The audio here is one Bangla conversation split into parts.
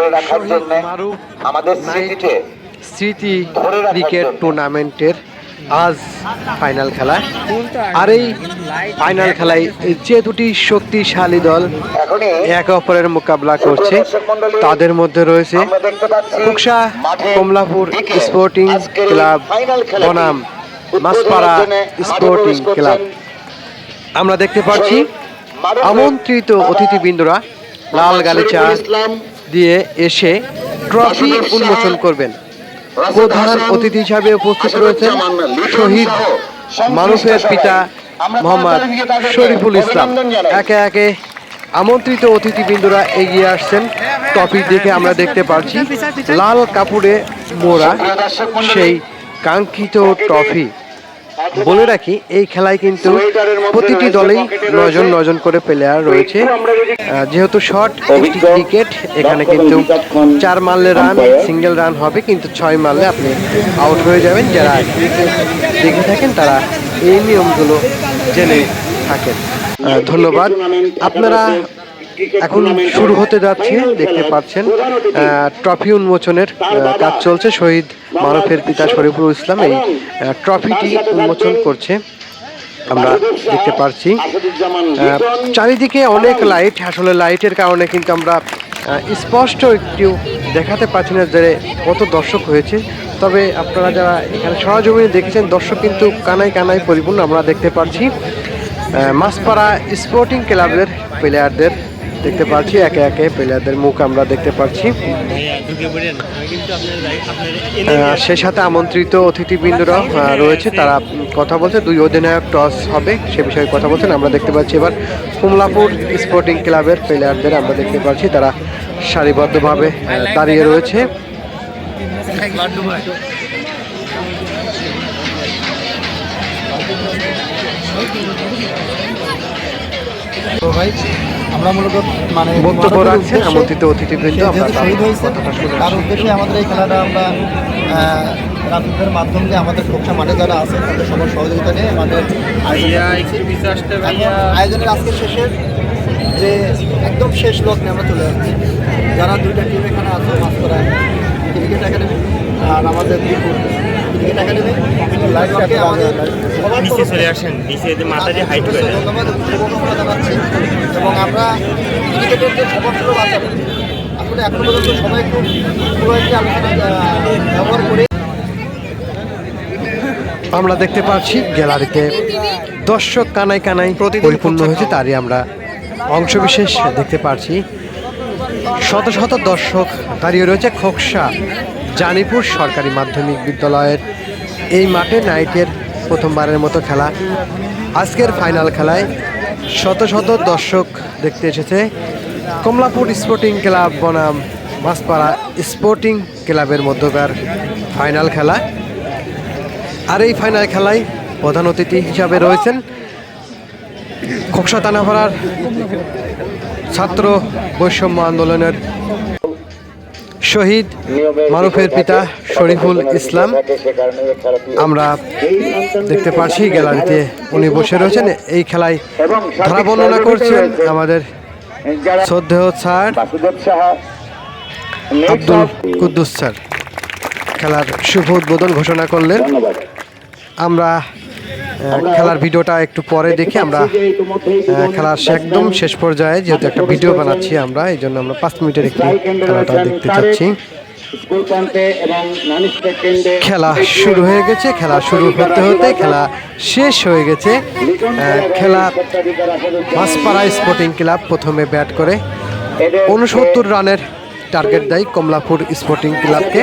ধরে রাখার জন্য আমাদের স্মৃতি ক্রিকেট টুর্নামেন্টের আজ ফাইনাল খেলা। আর এই ফাইনাল খেলায় যে দুটি শক্তিশালী দল একে অপরের মোকাবিলা করছে তাদের মধ্যে রয়েছে খোকসা কমলাপুর স্পোর্টিং ক্লাব বনাম মাছপাড়া স্পোর্টিং ক্লাব। আমরা দেখতে পাচ্ছি আমন্ত্রিত অতিথিবৃন্দরা লাল গালিচা দিয়ে এসে ট্রফি উন্মোচন করবেন। প্রধান অতিথি হিসাবে উপস্থিত রয়েছেন শহীদ মারুফের পিতা মোহাম্মদ শরীফুল ইসলাম। একে একে আমন্ত্রিত অতিথিবৃন্দরা এগিয়ে আসছেন। ট্রফি দেখে আমরা দেখতে পাচ্ছি লাল কাপড়ে মোড়া সেই কাঙ্ক্ষিত ট্রফি। বলে রাখি এই খেলায় কিন্তু প্রতিটি দলেই 9 জন করে প্লেয়ার রয়েছে। যেহেতু শর্ট একটি ক্রিকেট, এখানে কিন্তু 4 মারলে রান, সিঙ্গেল রান হবে, কিন্তু 6 মারলে আপনি আউট হয়ে যাবেন। যারা ক্রিকেট দেখে থাকেন তারা এই নিয়মগুলো জেনে থাকেন। ধন্যবাদ। আপনারা এখন শুরু হতে যাচ্ছে, দেখতে পাচ্ছেন ট্রফি উন্মোচনের কাজ চলছে। শহীদ মারুফের পিতা শরীফুল ইসলাম এই ট্রফিটি উন্মোচন করছে, আমরা দেখতে পাচ্ছি। চারিদিকে অনেক লাইট, আসলে লাইটের কারণে কিন্তু আমরা স্পষ্ট একটু দেখাতে পারছি না যে কত দর্শক হয়েছে। তবে আপনারা যারা এখানে সরজমিনে দেখেছেন, দর্শক কিন্তু কানায় কানায় পরিপূর্ণ। আমরা দেখতে পাচ্ছি মাছপাড়া স্পোর্টিং ক্লাবের প্লেয়ারদের দেখতে পাচ্ছি, একে একে প্লেয়ারদের মুখ আমরা দেখতে পাচ্ছি। সেই সাথে আমন্ত্রিত অতিথিবৃন্দরা রয়েছে, তারা কথা বলছে। 2 অধিনায়ক টস হবে সে বিষয়ে কথা বলছেন। আমরা দেখতে পাচ্ছি এবার কমলাপুর স্পোর্টিং ক্লাবের প্লেয়ারদের আমরা দেখতে পাচ্ছি, তারা সারিবদ্ধভাবে দাঁড়িয়ে রয়েছে। আমরা মূলত মানে বক্তব্য রাখছেন আমন্ত্রিত অতিথিবৃন্দ। আমরা শহীদ হয়েছে তার উদ্দেশ্যে আমাদের এই খেলাটা আমরা রাজনীতির মাধ্যমে আমাদের খোকসা মাঠে যারা আছে তাদের সবার সহযোগিতা নিয়ে আমাদের আয়োজনের আজকে শেষের যে একদম শেষ লগ্নে আমরা চলে যাচ্ছি। যারা 2টা টিম এখানে আছে, মাছপাড়া ক্রিকেট একাডেমি আর আমাদের ত্রিপুর ক্রিকেট একাডেমি, আমাদের ধন্যবাদ শুভকামনা জানাচ্ছি। এবং আমরা ক্রিকেটের যে খবরগুলো বাঁচাবেন, আসলে এখন পর্যন্ত সবাই খুব পুরো একটি আলোচনা ব্যবহার করে। আমরা দেখতে পাচ্ছি গ্যালারিতে দর্শক কানায় কানায় পরিপূর্ণ হয়েছে, তারই আমরা অংশবিশেষ দেখতে পাচ্ছি। শত শত দর্শক দাঁড়িয়ে রয়েছে খোকসা জানিপুর সরকারি মাধ্যমিক বিদ্যালয়ের এই মাঠে। নাইটের প্রথমবারের মতো খেলা, আজকের ফাইনাল খেলায় শত শত দর্শক দেখতে এসেছে। কমলাপুর স্পোর্টিং ক্লাব বনাম মাছপাড়া স্পোর্টিং ক্লাবের মধ্যকার ফাইনাল খেলা। আর এই ফাইনাল খেলায় প্রধান অতিথি হিসাবে রয়েছেন খোকসা থানাপাড়ার ছাত্র বৈষম্য আন্দোলনের শহীদ মারুফের পিতা শরীফুল ইসলাম। আমরা দেখতে পাচ্ছি গ্যালারিতে উনি বসে রয়েছেন। এই খেলায় ধারা বর্ণনা করছেন আমাদের শ্রদ্ধেয় স্যার আব্দুল কুদ্দুস স্যার। খেলার শুভ উদ্বোধন ঘোষণা করলেন। আমরা খেলার ভিডিওটা একটু পরে দেখি। আমরা খেলার একদম শেষ পর্যায়ে যেহেতু একটা ভিডিও বানাচ্ছি আমরা, এই জন্য আমরা 5 মিনিটের একটি খেলাটা দেখতে চাচ্ছি। খেলা শুরু হয়ে গেছে, খেলা শুরু হতে হতে খেলা শেষ হয়ে গেছে। খেলা মাছপাড়া স্পোর্টিং ক্লাব প্রথমে ব্যাট করে 69 রানের টার্গেট দেয় কমলাপুর স্পোর্টিং ক্লাবকে।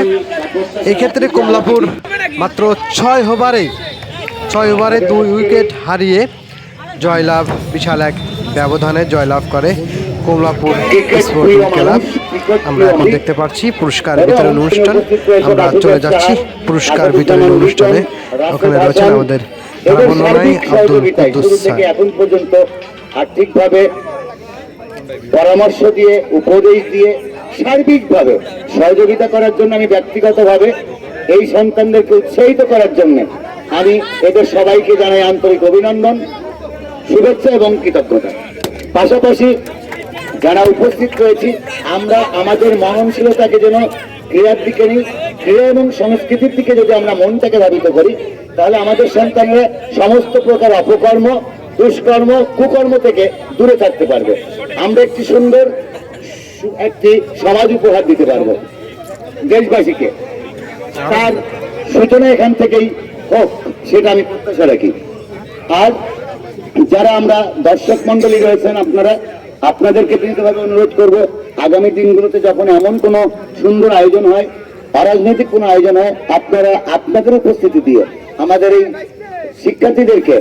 এক্ষেত্রে কমলাপুর মাত্র 6 ওভারে 2 উইকেট হারিয়ে জয়লাভ, বিশাল এক ব্যবধানে জয়লাভ করে কমলাপুর স্পোর্টিং ক্লাব। আমরা এখন দেখতে পাচ্ছি পুরস্কার বিতরণ অনুষ্ঠান। আমরা চলে যাচ্ছি পুরস্কার বিতরণ অনুষ্ঠানে। ওখানে রয়েছেন আমাদের ধারাবর্ণনায় আব্দুল কুদ্দুস স্যার। এখন পর্যন্ত আর্থিকভাবে পরামর্শ দিয়ে, উপদেশ দিয়ে, সার্বিকভাবে সহযোগিতা করার জন্য আমি ব্যক্তিগতভাবে এই সন্তানদেরকে উৎসাহিত করার জন্য আমি এদের সবাইকে জানাই আন্তরিক অভিনন্দন, শুভেচ্ছা এবং কৃতজ্ঞতা। পাশাপাশি যারা উপস্থিত রয়েছি আমরা আমাদের মননশীলতাকে যেন ক্রীড়ার দিকে নিই, ক্রীড়া এবং সংস্কৃতির দিকে যদি আমরা মনটাকে ধাবিত করি, তাহলে আমাদের সন্তানরা সমস্ত প্রকার অপকর্ম, দুষ্কর্ম, কুকর্ম থেকে দূরে থাকতে পারবে। আমরা একটি সুন্দর একটি সমাজ উপহার দিতে পারবো দেশবাসীকে। তার সূচনা এখান থেকেই হোক, সেটা আমি প্রত্যাশা রাখি। আর যারা আমরা দর্শক মন্ডলী রয়েছেন, আপনাদেরকে বিনীতভাবে অনুরোধ করব, আগামী দিনগুলোতে যখন এমন কোনো সুন্দর আয়োজন হয়, অরাজনৈতিক কোনো আয়োজন হয়, আপনারা আপনাদের উপস্থিতি দিয়ে আমাদের এই শিক্ষার্থীদেরকে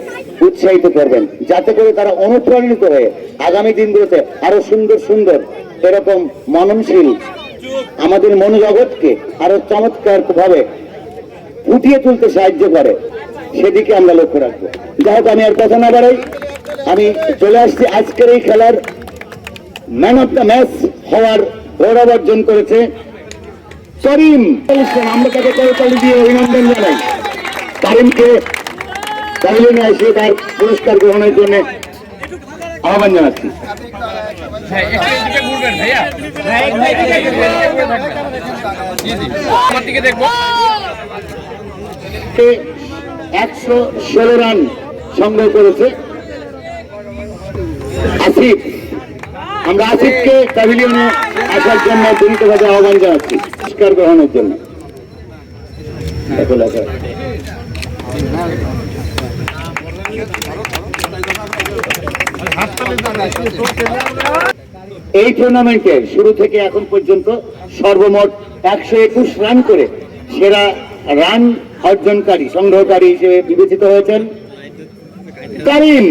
উৎসাহিত করবেন, যাতে করে তারা অনুপ্রাণিত হয়ে আগামী দিনগুলোতে আরো সুন্দর সুন্দর এরকম মননশীল আমাদের মনোজগৎকে আরো চমৎকার ভাবে ফুটিয়ে তুলতে সাহায্য করে, সেদিকে আমরা লক্ষ্য রাখবো। যাই হোক, আমি আর কথা না বাড়াই, আমি চলে আসছি। আজকের এই খেলার ম্যান অফ দ্য ম্যাচ হওয়ার গৌরব অর্জন করেছে করিম। আমরা তাকে করতালি দিয়ে অভিনন্দন জানাই। করিমকে প্যাভিলিয়নে এসে তার পুরস্কার গ্রহণের জন্য আহ্বান জানাচ্ছি। 116 রান সংগ্রহ করেছে আসিফ। আমরা আসিফকে প্যাভিলিয়নে আসার জন্য বিনীতভাবে আহ্বান জানাচ্ছি পুরস্কার গ্রহণের জন্য। এই টুর্নামেন্টের শুরু থেকে এখন পর্যন্ত সর্বমোট 121 রান করে সেরা রান অর্জনকারী, সংগ্রহকারী হিসেবে বিবেচিত হয়েছেন করিম।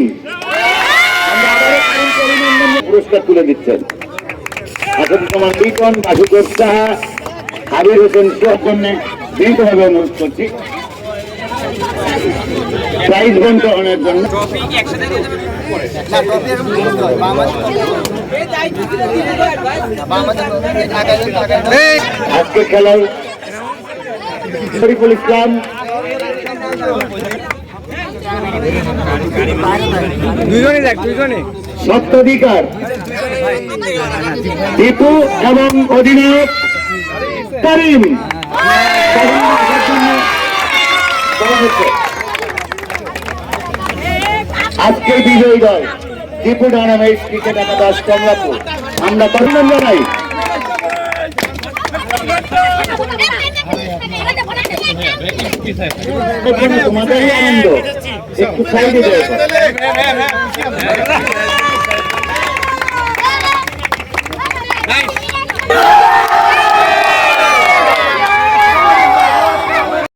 পুরস্কার তুলে দিচ্ছেন আসাদ কুমার লিটন, আশুতোষ সাহা, আবির হোসেন সোহার জন্য বিনীতভাবে অনুরোধ করছি প্রাইজ বন্টনের জন্য। আজকে খেলায় শরীফুল ইসলাম, সপ্তাধিকার দীপু এবং অধিনায়ক করিম। আজকের বিজয়ী দল দীপু ডায়নামাইটস ক্রিকেট একাদশ কমলাপুর, আমরা অভিনন্দন জানাই। তোমাদেরই আনন্দ, একটু সাইডে যায়।